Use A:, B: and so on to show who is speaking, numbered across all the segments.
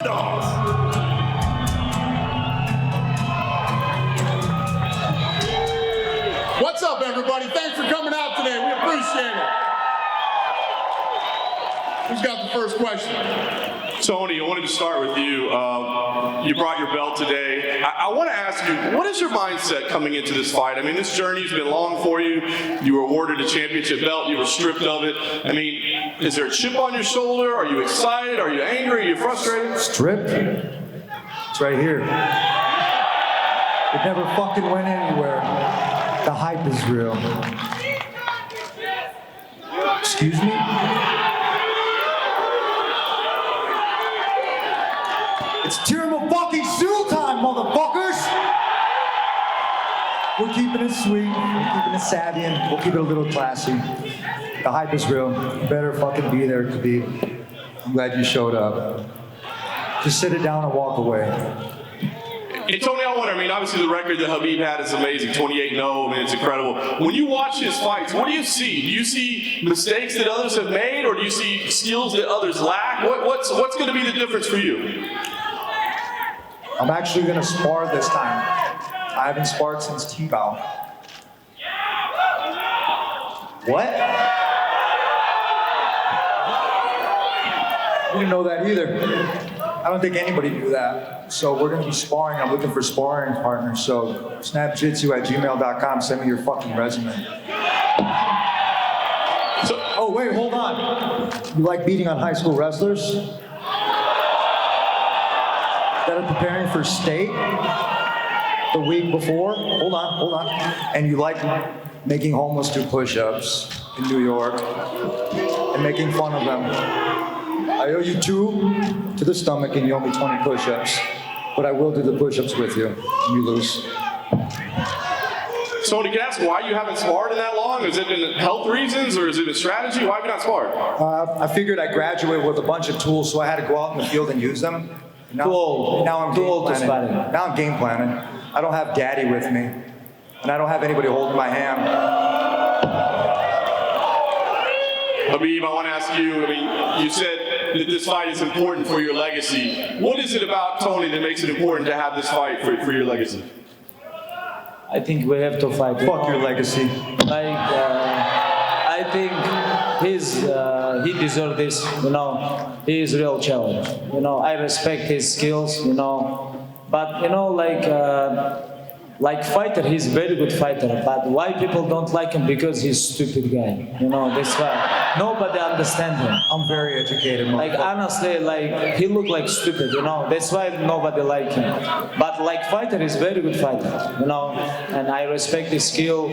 A: What's up, everybody? Thanks for coming out today. We appreciate it. Who's got the first question?
B: Tony, I wanted to start with you. You brought your belt today. I want to ask you, what is your mindset coming into this fight? I mean, this journey's been long for you. You were awarded a championship belt. You were stripped of it. I mean, is there a chip on your shoulder? Are you excited? Are you angry? Are you frustrated?
C: Stripped? It's right here. It never fucking went anywhere. The hype is real. Excuse me? It's Tiramo fucking Shoe time, motherfuckers! We're keeping it sweet, we're keeping it savvy, and we'll keep it a little classy. The hype is real. You better fucking be there, Khabib. I'm glad you showed up. Just sit it down and walk away.
B: And Tony, I wonder, I mean, obviously the record that Khabib had is amazing, 28-0, I mean, it's incredible. When you watch his fights, what do you see? Do you see mistakes that others have made, or do you see skills that others lack? What's going to be the difference for you?
C: I'm actually going to spar this time. I haven't sparred since T-Bow. What? You didn't know that either. I don't think anybody knew that. So we're going to be sparring. I'm looking for sparring partners. So snapjitsu@gmail.com. Send me your fucking resume. Oh, wait, hold on. You like beating on high school wrestlers? That are preparing for state the week before? Hold on. And you like making homeless do push-ups in New York and making fun of them. I owe you 2 to the stomach and you owe me 20 push-ups. But I will do the push-ups with you. You lose.
B: Tony, can I ask why you haven't sparred in that long? Is it in health reasons or is it a strategy? Why have you not sparred?
C: I figured I graduated with a bunch of tools, so I had to go out in the field and use them. Now I'm game planning. Now I'm game planning. I don't have daddy with me. And I don't have anybody holding my hand.
B: Khabib, I want to ask you, I mean, you said that this fight is important for your legacy. What is it about Tony that makes it important to have this fight for your legacy?
D: I think we have to fight.
C: Fuck your legacy.
D: I think he deserves this, you know. He is a real challenge. You know, I respect his skills, you know. But, you know, like fighter, he's a very good fighter. But why people don't like him? Because he's a stupid guy. You know, that's why. Nobody understands him.
C: I'm very educated,
D: Like, honestly, like, he look like stupid, you know. That's why nobody like him. But like fighter, he's very good fighter, you know. And I respect his skill.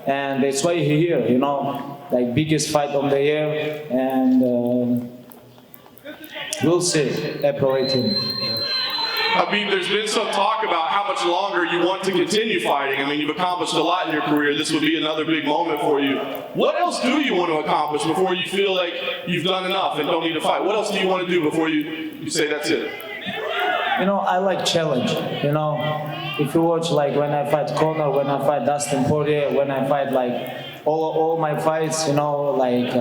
D: And that's why he here, you know. Like, biggest fight of the year. And we'll see, April 18th.
B: Khabib, there's been some talk about how much longer you want to continue fighting. I mean, you've accomplished a lot in your career. This would be another big moment for you. What else do you want to accomplish before you feel like you've done enough and don't need to fight? What else do you want to do before you say that's it?
D: You know, I like challenge, you know. If you watch, like, when I fight Conor, when I fight Dustin Poirier, when I fight, like, all my fights, you know, like,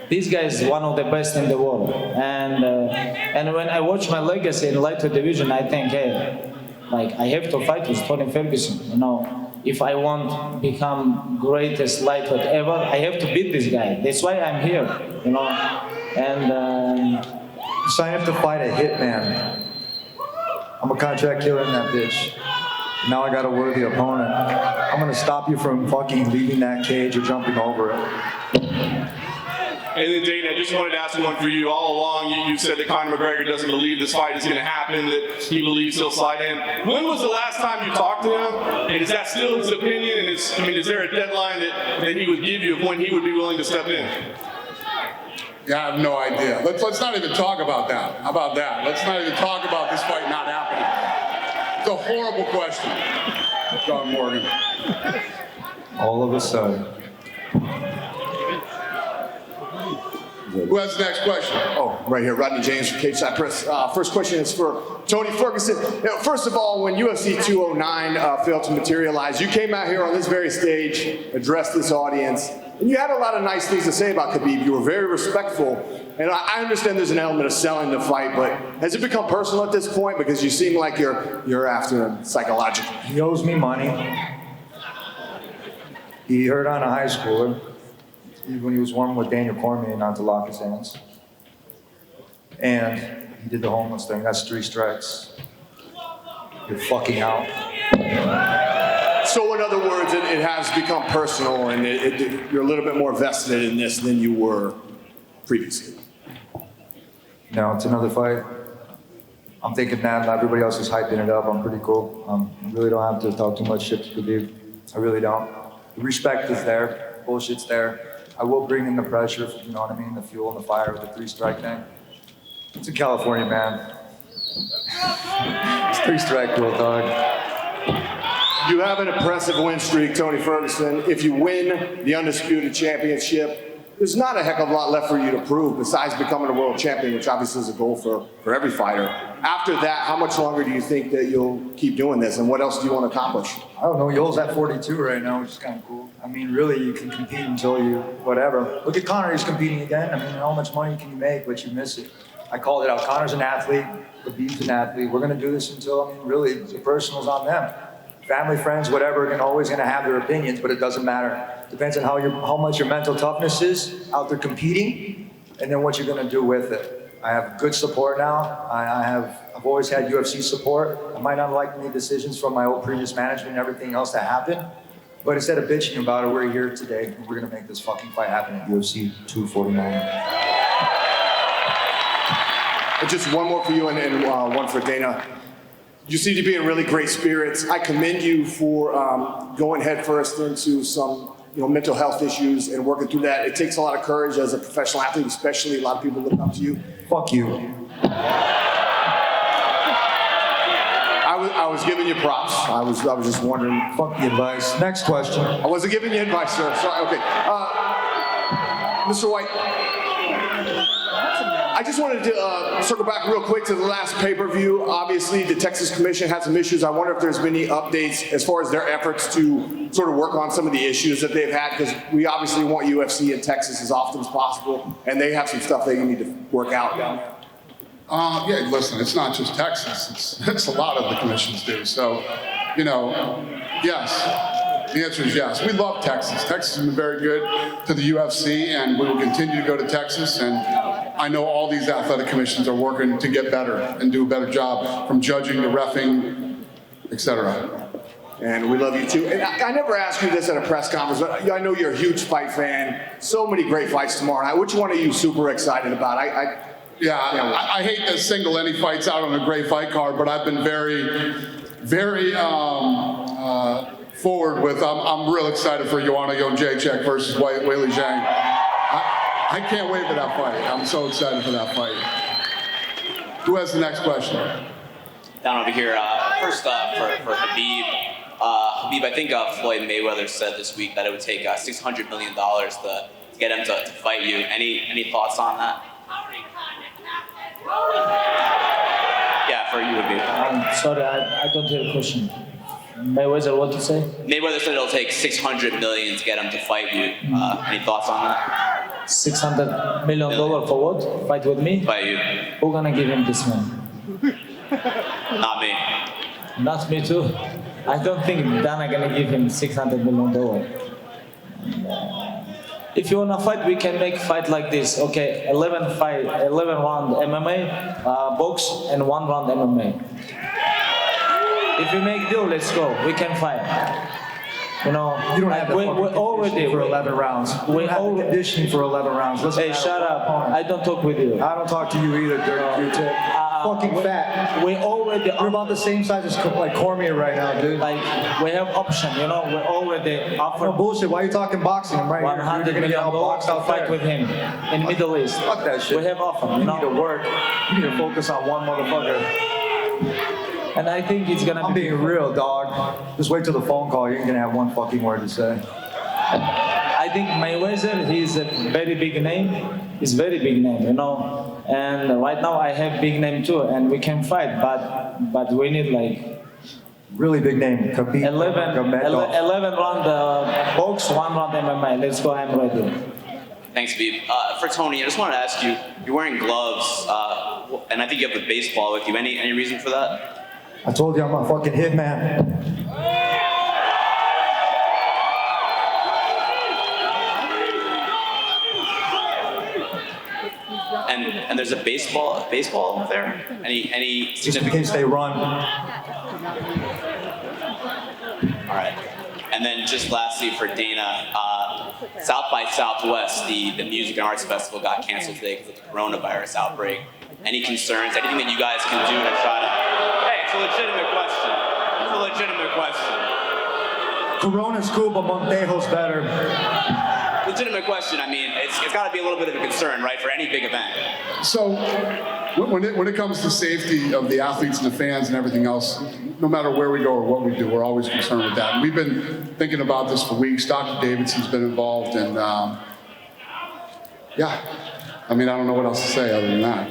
D: this guy is one of the best in the world. And when I watch my legacy in lightweight division, I think, hey, like, I have to fight with Tony Ferguson, you know. If I want to become greatest lightweight ever, I have to beat this guy. That's why I'm here, you know. And
C: so I have to fight a hitman. I'm a contract killer in that bitch. Now I got a worthy opponent. I'm gonna stop you from fucking leaving that cage or jumping over it.
B: And then, Dana, I just wanted to ask one for you. All along, you said that Conor McGregor doesn't believe this fight is going to happen, that he believes he'll slide in. When was the last time you talked to him? And is that still his opinion? And is there a deadline that he would give you of when he would be willing to step in?
A: Yeah, I have no idea. Let's not even talk about that. How about that? Let's not even talk about this fight not happening. It's a horrible question, John Morgan.
C: All of a sudden.
A: Who has the next question?
E: Oh, right here, Rodney James from Cage Side Press. First question is for Tony Ferguson. First of all, when UFC 209 failed to materialize, you came out here on this very stage, addressed this audience, And you had a lot of nice things to say about Khabib. You were very respectful. And I understand there's an element of selling the fight, but has it become personal at this point? Because you seem like you're after him psychologically.
C: He owes me money. He hurt on a high schooler when he was warming with Daniel Cormier not to lock his hands. And he did the homeless thing. That's 3 strikes. You're fucking out.
E: So in other words, it has become personal, and you're a little bit more vested in this than you were previously.
C: No, it's another fight. I'm thinking that everybody else is hyping it up. I'm pretty cool. I really don't have to talk too much shit to Khabib. I really don't. The respect is there. Bullshit's there. I will bring in the pressure, you know what I mean? The fuel and the fire with the 3-strike thing. It's a California man. It's 3-strike rule, dog.
E: You have an impressive win streak, Tony Ferguson. If you win the Undisputed Championship, there's not a heck of a lot left for you to prove besides becoming a world champion, which obviously is a goal for every fighter. After that, how much longer do you think that you'll keep doing this, and what else do you want to accomplish?
C: I don't know. Yoel's at 42 right now, which is kind of cool. I mean, really, you can compete until you whatever. Look at Conor. He's competing again. I mean, how much money can you make, but you miss it? I called it out. Conor's an athlete. Khabib's an athlete. We're going to do this until, I mean, really, the personal's on them. Family, friends, whatever, are always going to have their opinions, but it doesn't matter. Depends on how much your mental toughness is out there competing, and then what you're going to do with it. I have good support now. I've always had UFC support. I might not like any decisions from my old previous management and everything else that happened, but instead of bitching about it, we're here today, and we're going to make this fucking fight happen at UFC 249.
E: And just one more for you and one for Dana. You seem to be in really great spirits. I commend you for going headfirst into some mental health issues and working through that. It takes a lot of courage as a professional athlete, especially a lot of people look up to you.
C: Fuck you.
E: I was giving you props. I was just wondering.
C: Fuck the advice. Next question.
E: I wasn't giving you advice, sir. Sorry. Okay. Mr. White, I just wanted to circle back real quick to the last pay-per-view. Obviously, the Texas Commission had some issues. I wonder if there's been any updates as far as their efforts to sort of work on some of the issues that they've had, because we obviously want UFC in Texas as often as possible, and they have some stuff they need to work out down there.
A: Yeah, listen, it's not just Texas. It's a lot of the commissions do. So, yes. The answer is yes. We love Texas. Texas has been very good to the UFC, and we will continue to go to Texas. And I know all these athletic commissions are working to get better and do a better job, from judging to reffing, etc.
E: And we love you too. And I never asked you this at a press conference, but I know you're a huge fight fan. So many great fights tomorrow night. Which one are you super excited about?
A: I hate to single any fights out on a great fight card, but I've been very forward with. I'm real excited for Joanna Jędrzejczyk versus Weili Zhang. I can't wait for that fight. I'm so excited for that fight. Who has the next question?
F: Down over here. First for Khabib. Khabib, I think Floyd Mayweather said this week that it would take $600 million to get him to fight you. Any thoughts on that? Yeah, for you, Khabib.
D: Sorry, I don't hear the question. Mayweather, what you say?
F: Mayweather said it'll take $600 million to get him to fight you. Any thoughts on that?
D: $600 million for what? Fight with me?
F: Fight you.
D: Who gonna give him this man?
F: Not me.
D: Not me too. I don't think Dana gonna give him $600 million. If you wanna fight, we can make fight like this. Okay, 11 round MMA, box, and 1 round MMA. If you make deal, let's go. We can fight. You don't
C: have the conditioning for 11 rounds. We have the conditioning for 11 rounds.
D: Hey, shut up. I don't talk with you.
C: I don't talk to you either, Dirk. You're fucking fat.
D: We already...
C: You're about the same size as like Cormier right now, dude.
D: Like, we have option, we already offer...
C: No bullshit. Why are you talking boxing? I'm right
D: $100
C: here. You're
D: million
C: gonna get boxed out
D: fight with him in Middle East.
C: Fuck that shit.
D: We have offer,
C: You need to work. You need to focus on one motherfucker.
D: And I think it's gonna
C: I'm
D: be...
C: being real, dog. Just wait till the phone call. You're gonna have one fucking word to say.
D: I think Mayweather, he's a very big name. He's very big name, And right now I have big name too, and we can fight, but we need like
C: Really big name. Khabib
D: 11
C: Nurmagovedov.
D: round box, 1 round MMA. Let's go, I'm ready.
F: Thanks, Khabib. For Tony, I just wanted to ask you, you're wearing gloves, and I think you have a baseball with you. Any reason for that?
C: I told you I'm a fucking hitman.
F: And there's a baseball there? Any
C: Just in
F: significant?
C: case they run.
F: All right. And then just lastly for Dana, South by Southwest, the music and arts festival got canceled today because of the coronavirus outbreak. Any concerns? Anything that you guys can do to try to? Hey, it's a legitimate question. It's a legitimate question.
C: Corona's cool, but Montejo's better.
F: Legitimate question. I mean, it's got to be a little bit of a concern, right, for any big event.
A: So when it comes to safety of the athletes and the fans and everything else, no matter where we go or what we do, we're always concerned with that. And we've been thinking about this for weeks. Dr. Davidson's been involved, and yeah, I mean, I don't know what else to say other than that.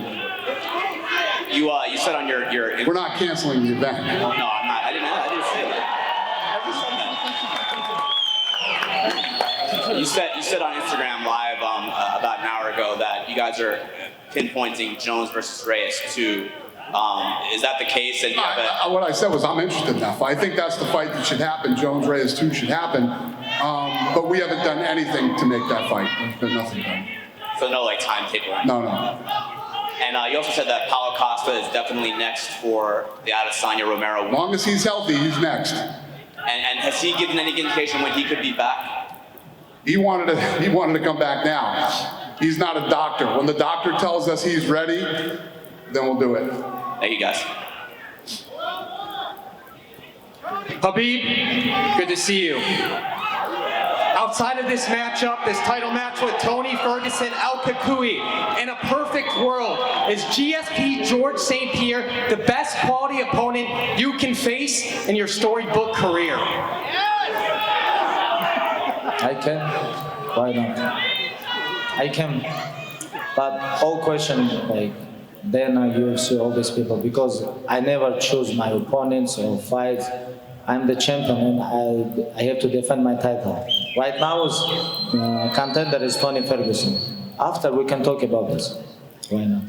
F: You said on your
A: We're not canceling the event.
F: No, I'm not. I didn't say that. I never said that. You said on Instagram Live about an hour ago that you guys are pinpointing Jones versus Reyes too. Is that the case? And
A: What I said was I'm interested in that fight. I think that's the fight that should happen. Jones Reyes 2 should happen. But we haven't done anything to make that fight. There's been nothing done.
F: So no like timetable. Right?
A: No.
F: And you also said that Paulo Costa is definitely next for the Adesanya Romero.
A: As long as he's healthy, he's next.
F: And has he given any indication when he could be back?
A: He wanted to come back now. He's not a doctor. When the doctor tells us he's ready, then we'll do it.
F: Thank you guys.
G: Khabib, good to see you. Outside of this matchup, this title match with Tony Ferguson, El Kakui, in a perfect world, is GSP George St. Pierre the best quality opponent you can face in your storybook career?
D: I can. Why not? I can. But all question, like, then UFC, all these people, because I never choose my opponents or fights. I'm the champion and I have to defend my title. Right now, contender is Tony Ferguson. After, we can talk about this. Why not?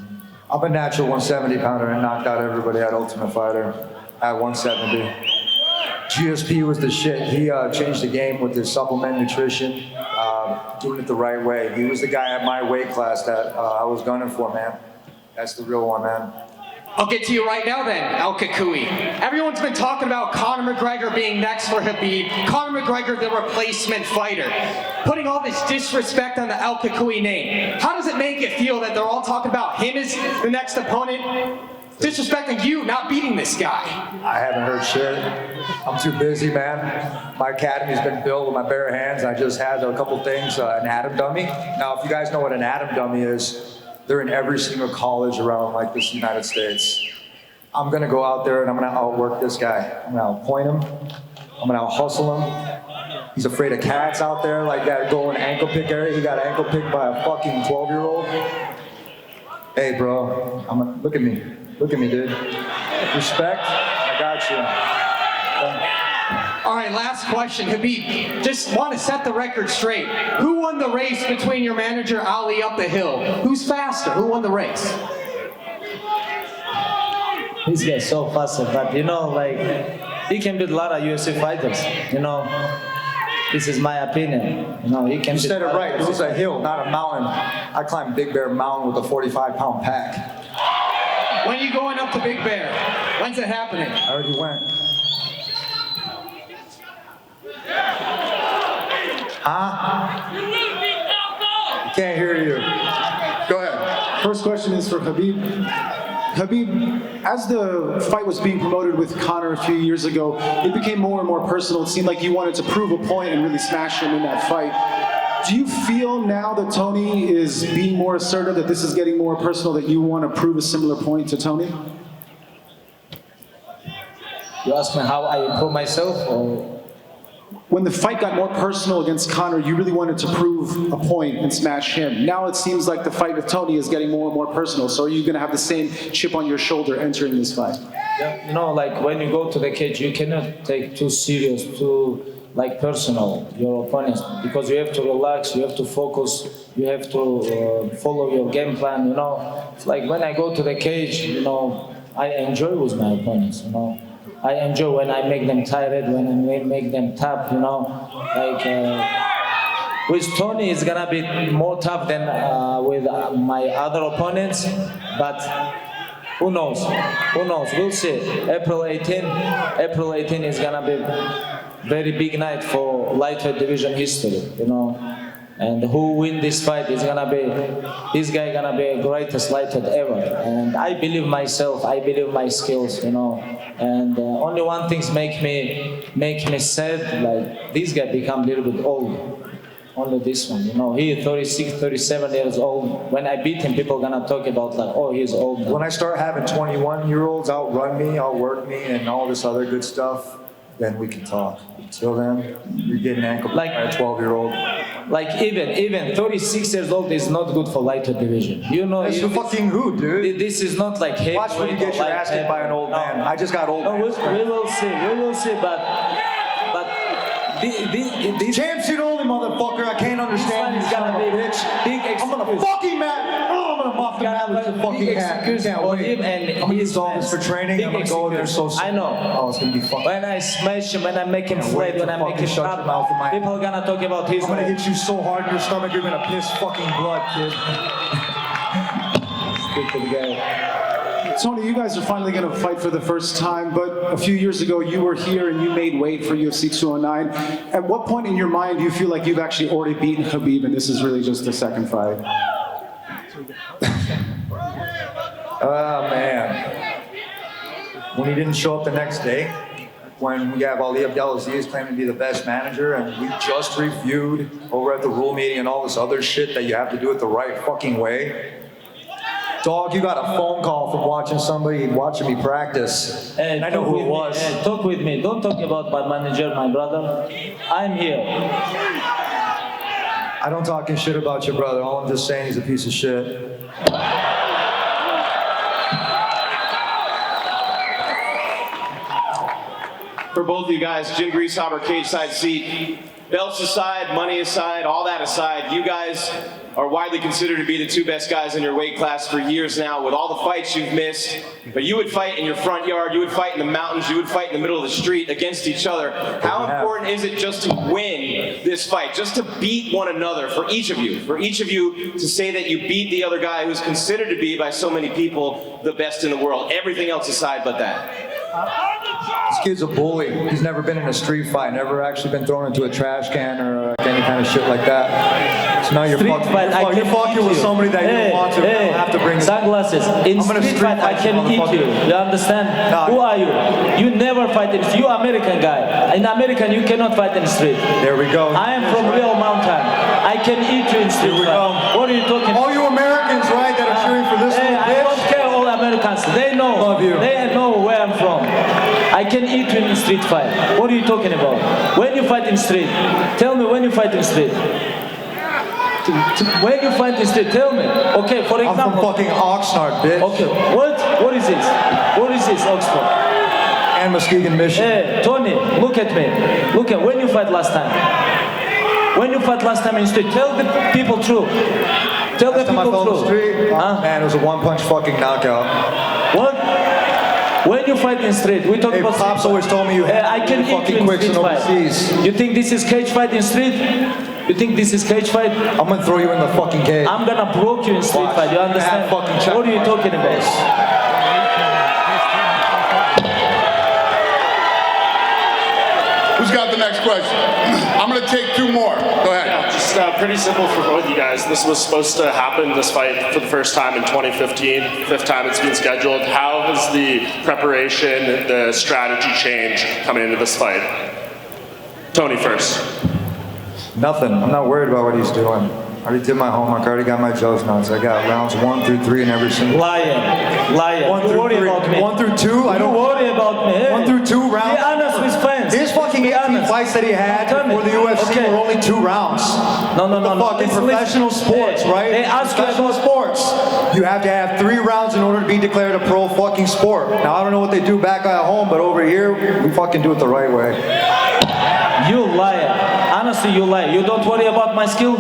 C: I'm a natural 170 pounder and knocked out everybody at Ultimate Fighter at 170. GSP was the shit. He changed the game with his supplement nutrition, doing it the right way. He was the guy at my weight class that I was gunning for, man. That's the real one, man.
G: I'll get to you right now then, El Kakui. Everyone's been talking about Conor McGregor being next for Khabib. Conor McGregor, the replacement fighter. Putting all this disrespect on the El Kakui name. How does it make you feel that they're all talking about him as the next opponent? Disrespecting you, not beating this guy.
C: I haven't heard shit. I'm too busy, man. My academy's been built with my bare hands. I just had a couple things, an atom dummy. Now, if you guys know what an atom dummy is, they're in every single college around like this United States. I'm gonna go out there and I'm gonna outwork this guy. I'm gonna outpoint him. I'm gonna out-hustle him. He's afraid of cats out there like that going ankle pick area. He got ankle picked by a fucking 12-year-old. Hey, bro, look at me. Look at me, dude. Respect, I got you.
G: All right, last question, Khabib. Just want to set the record straight. Who won the race between your manager Ali up the hill? Who's faster? Who won the race?
D: This guy's so fast, but you know, like, he can beat a lot of UFC fighters. You know, this is my opinion. You know, he can.
C: You said it right. It was a hill, not a mountain. I climbed Big Bear Mountain with a 45-pound pack.
G: When are you going up to Big Bear? When's it happening?
C: I already went. Huh? I can't hear you.
A: Go ahead.
H: First question is for Khabib. Khabib, as the fight was being promoted with Conor a few years ago, it became more and more personal. It seemed like you wanted to prove a point and really smash him in that fight. Do you feel now that Tony is being more assertive, that this is getting more personal, that you want to prove a similar point to Tony?
D: You ask me how I improve myself, or?
H: When the fight got more personal against Conor, you really wanted to prove a point and smash him. Now it seems like the fight with Tony is getting more and more personal. So are you going to have the same chip on your shoulder entering this fight?
D: Yeah, you know, like when you go to the cage, you cannot take too serious, too like personal your opponents, because you have to relax, you have to focus, you have to follow your game plan. You know, it's like when I go to the cage, you know, I enjoy with my opponents. You know, I enjoy when I make them tired, when I make them tap. You know, like. With Tony, it's gonna be more tough than with my other opponents, but who knows? Who knows? We'll see. April 18 is gonna be very big night for lightweight division history, you know. And who win this fight is gonna be, this guy gonna be the greatest lightweight ever. And I believe myself, I believe my skills, you know. And only one thing make me sad, like this guy become a little bit old. Only this one, you know, he 36, 37 years old. When I beat him, people gonna talk about like, oh, he's old now.
C: When I start having 21-year-olds outrun me, outwork me, and all this other good stuff, then we can talk. Until then, you're getting ankle
D: Like-
C: by a 12-year-old.
D: Like even 36 years old is not good for lightweight division. You know,
C: That's
D: you,
C: fucking who, dude?
D: this is not like heavyweight.
C: Watch when you get your
D: or
C: ass kicked by an old
D: no.
C: man. I just got old
D: No,
C: man
D: we
C: strength.
D: will see, but this
C: Champ shit only, motherfucker. I can't understand you,
D: is
C: son of
D: gonna
C: a
D: be
C: bitch.
D: big
C: I'm gonna
D: excuse.
C: fucking mad. Oh, I'm gonna muff him out with the fucking
D: big
C: hat.
D: excuse
C: Can't
D: for
C: wait.
D: him and
C: I'm gonna
D: his
C: use all this for
D: fans.
C: training.
D: Big
C: I'm gonna go there so
D: excuse. I know.
C: Oh, it's gonna be fucking.
D: When I smash him, when I make him
C: Can't
D: flat,
C: wait
D: when
C: to
D: I make
C: fucking
D: him
C: shut your mouth in my-
D: top, people are gonna talk about his
C: I'm gonna
D: name.
C: hit you so hard in your stomach, you're gonna piss fucking blood, kid.
D: Stupid guy.
H: Tony, you guys are finally going to fight for the first time, but a few years ago you were here and you made weight for UFC 209. At what point in your mind do you feel like you've actually already beaten Khabib and this is really just the second fight?
C: Oh, man. When he didn't show up the next day, when we have Ali Abdelaziz claiming to be the best manager, and we just reviewed over at the rule meeting and all this other shit that you have to do it the right fucking way. Dog, you got a phone call from watching me practice. And I know
D: talk
C: who
D: with
C: it
D: me.
C: was.
D: Talk with me. Don't talk about my manager, my brother. I'm here.
C: I don't talking shit about your brother. All I'm just saying he's a piece of shit.
E: For both of you guys, Jim Greashopper, cage side seat. Belts aside, money aside, all that aside, you guys are widely considered to be the two best guys in your weight class for years now, with all the fights you've missed. But you would fight in your front yard, you would fight in the mountains, you would fight in the middle of the street against each other. How important is it just to win this fight, just to beat one another, for each of you to say that you beat the other guy who's considered to be, by so many people, the best in the world? Everything else aside but that.
C: This kid's a bully. He's never been in a street fight, never actually been thrown into a trash can or any kind of shit like that. So now you're
D: Street
C: fucking,
D: fight, I
C: you're
D: can
C: fucking
D: eat
C: with
D: you.
C: somebody that you don't want to. You don't have to bring
D: sunglasses. In
C: I'm gonna
D: street
C: street
D: fight, I
C: fight
D: can
C: you,
D: eat you.
C: motherfucker.
D: You understand?
C: Nah.
D: Who are you? You never fight in street. You American guy. In American, you cannot fight in the street.
C: There we go.
D: I am from real mountain. I can eat you in street
C: Here we
D: fight.
C: go.
D: What are you talking about?
C: All you Americans, right, that are cheering for this
D: Hey,
C: little
D: I don't
C: bitch.
D: care all Americans. They know.
C: Love you.
D: They know where I'm from. I can eat you in the street fight. What are you talking about? When you fight in street, tell me when you fight in street. When you fight in street, tell me. Okay, for
C: I'm from
D: example.
C: fucking Oxnard, bitch.
D: Okay, what is this? What is this, Oxford?
C: And Muskegon, Michigan.
D: Hey, Tony, look at me. Look at when you fight last time. When you fight last time in the street, tell the people true. Tell the
C: Last time I
D: people
C: fell in the
D: true.
C: street,
D: Huh?
C: man, it was a one-punch fucking knockout.
D: What? When you fight in street, we talk
C: Hey,
D: about
C: Pops
D: street
C: always
D: fight.
C: told me you had
D: I
C: to
D: can
C: be
D: eat you
C: fucking
D: in
C: quicks
D: street
C: and
D: fight.
C: overseas.
D: You think this is cage fight in street? You think this is cage fight?
C: I'm gonna throw you in the fucking cage.
D: I'm gonna broke you in street
C: Watch.
D: fight. You understand?
C: Fucking check
D: What are you
C: mark.
D: talking about?
A: Who's got the next question? I'm going to take two more. Go ahead.
I: Yeah, just pretty simple for both you guys. This was supposed to happen, this fight, for the first time in 2015, fifth time it's been scheduled. How has the preparation, the strategy change coming into this fight? Tony first.
C: Nothing. I'm not worried about what he's doing. I already did my homework. I already got my Joe's notes. I got rounds 1 through 3 in every single.
D: Liar.
C: One
D: You
C: through
D: worry
C: three.
D: about me.
C: 1 through 2. I
D: You
C: don't.
D: worry about me. Hey.
C: 1 through 2 rounds.
D: Be honest with fans.
C: His fucking
D: Be
C: 18
D: honest.
C: fights that he had
D: Tell me.
C: before the UFC
D: Okay.
C: were only 2 rounds.
D: No.
C: The fucking
D: Listen,
C: professional sports,
D: hey,
C: right?
D: Hey, ask
C: Professional
D: you about,
C: sports. sports, you have to have 3 rounds in order to be declared a pro fucking sport. Now, I don't know what they do back at home, but over here, we fucking do it the right way.
D: You liar. Honestly, you lie. You don't worry about my skill?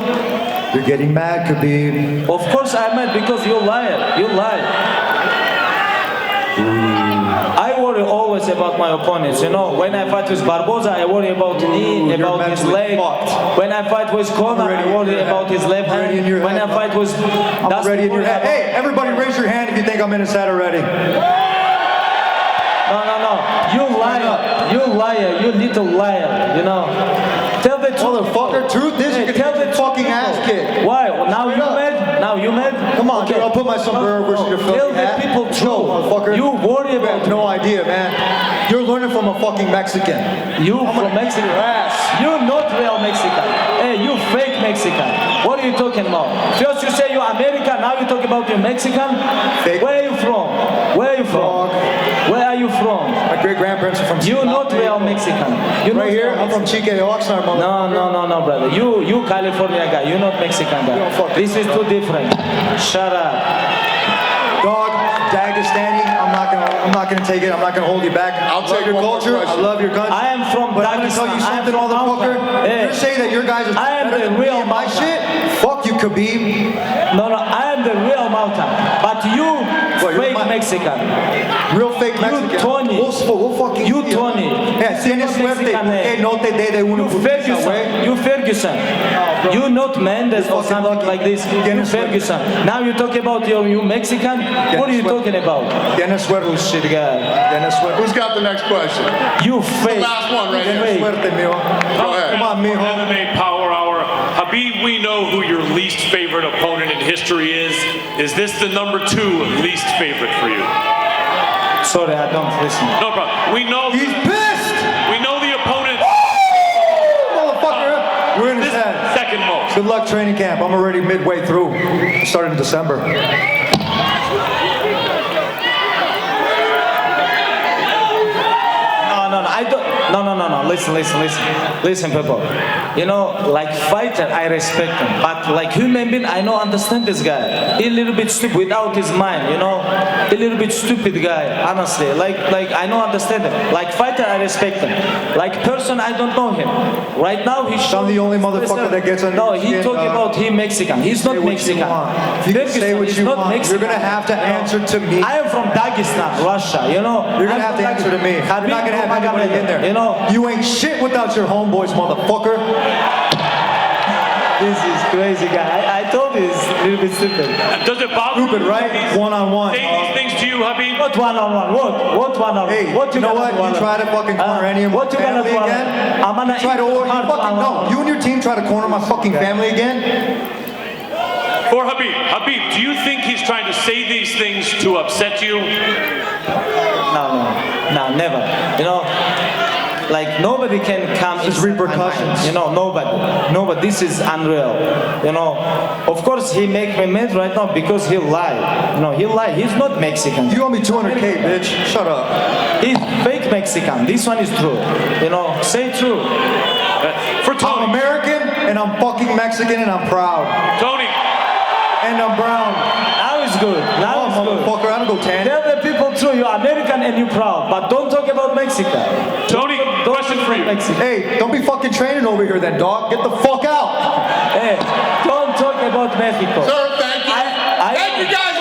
C: You're getting mad, Khabib.
D: Of course I'm mad because you liar. You lie. I worry always about my opponents. You know, when I fight with Barboza, I worry about knee, about his leg. When I fight with Conor, I worry about his left hand. When I fight with
C: I'm ready in your head. Hey, everybody raise your hand if you think I'm in his head already.
D: No. You liar. You liar. You little liar. You know. Tell the truth.
C: Motherfucker, truth is you can
D: tell the
C: fucking ass kick.
D: Why? Now you mad? Now you mad?
C: Come on, dude, I'll put my sombrero versus your
D: Tell
C: filthy
D: the
C: hat.
D: people truth.
C: Motherfucker.
D: You worry
C: You
D: about
C: have no idea, man. You're learning from a fucking Mexican.
D: You from Mexico? You're not real Mexican. Hey, you fake Mexican. What are you talking about? First you say you're American, now you talk about you're Mexican?
C: Fake.
D: Where are you from? Where are you from? Where are you from?
C: My great-grandparents are from
D: You're not real Mexican. You're
C: right
D: not
C: here,
D: real
C: I'm from
D: Mexican.
C: Chique, Oxnard, motherfucker.
D: No, brother. You California guy. You're not Mexican guy. This is too different. Shut up.
C: Dog, Dagestani, I'm not gonna take it. I'm not gonna hold you back.
A: I'll take
C: your
A: one more
C: culture. I
A: question.
C: love your country.
D: I am from
C: But I'm gonna tell you
D: Dagestan. I am
C: something,
D: from
C: motherfucker.
D: mountain. Hey.
C: You're saying that your guys are
D: I am
C: better
D: the
C: than me
D: real
C: and my
D: mountain.
C: shit? Fuck you, Khabib.
D: No, I am the real mountain. But you
C: you're
D: fake
C: my-
D: Mexican.
C: Real fake Mexican.
D: Tony.
C: We'll fucking
D: You
C: see ya.
D: Tony.
C: Yeah, tienes suerte.
D: Mexican,
C: Que no te dé de uno
D: You
C: por esa,
D: Ferguson.
C: güey.
D: You Ferguson.
C: bro.
D: You not Mendes or
C: fucking
D: something
C: lucky.
D: like this. You
C: Tienes suerte.
D: Ferguson. Now you talk about you Mexican. What are you
C: suerte.
D: talking about?
C: Tienes suerte.
D: Oh shit, guy.
C: Tienes suerte.
A: Who's got the next question?
D: You fake.
A: Last one right
C: Tienes
A: here.
C: suerte, mijo.
A: Go ahead.
C: Come on, mijo.
J: MMA Power Hour. Habib, we know who your least favorite opponent in history is. Is this the number 2 least favorite for you?
D: Sorry, I don't listen.
J: No problem. We know.
C: He's pissed.
J: We know the opponent.
C: Motherfucker. We're in his
J: This
C: head.
J: second most.
C: Good luck training camp. I'm already midway through. Started in December.
D: No, I don't. No. Listen, people. You know, like fighter, I respect him. But like human being, I don't understand this guy. He a little bit stupid without his mind, you know? A little bit stupid guy, honestly. Like I don't understand him. Like fighter, I respect him. Like person, I don't know him. Right now, he's
C: I'm the only motherfucker that gets under
D: No,
C: your
D: he
C: skin,
D: talking
C: dog.
D: about he Mexican. He's not
C: Say what you
D: Mexican.
C: want. You can say what
D: He's
C: you
D: not
C: want.
D: Mexican.
C: You're gonna have to
D: You know?
C: answer to me.
D: I am from Dagestan, Russia, you know?
C: You're gonna
D: I'm
C: have to
D: from
C: answer to me. You're
D: Khabib
C: not gonna have anybody in there.
D: You know?
C: You ain't shit without your homeboys, motherfucker.
D: This is crazy guy. I told you it's a little bit stupid.
J: Does it bother you?
C: Stupid, right? One-on-one.
J: Say these things to you, Habib?
D: What one-on-one? What one-on-one?
C: Hey,
D: what
C: you know
D: gonna
C: what?
D: do
C: You
D: one-on-one?
C: try to fucking corner any of my
D: What you gonna
C: family
D: do
C: again?
D: I'm gonna
C: Try to
D: eat
C: order. You
D: hard
C: fucking no.
D: one-on-one.
C: You and your team try to corner my fucking family again.
J: For Habib, do you think he's trying to say these things to upset you?
D: No, never. You know, like nobody can come.
C: There's
D: inside my
C: repercussions.
D: mind. You know, nobody. This is unreal. You know, of course he make me mad right now because he lied. You know, he lied. He's not Mexican.
C: You owe me 200K, bitch. Shut up.
D: He's fake Mexican. This one is true. You know, say true.
J: For
C: I'm
J: Tony.
C: American and I'm fucking Mexican and I'm proud.
J: Tony.
C: And I'm brown.
D: Now it's good. Now it's good.
C: Motherfucker, I don't go tan.
D: Tell the people true. You're American and you're proud, but don't talk about Mexico.
J: Tony, question for you.
D: Mexico.
C: Hey, don't be fucking training over here then, dog. Get the fuck out.
D: Hey, don't talk about Mexico.
A: Sir, thank you.
D: I-
A: Thank you guys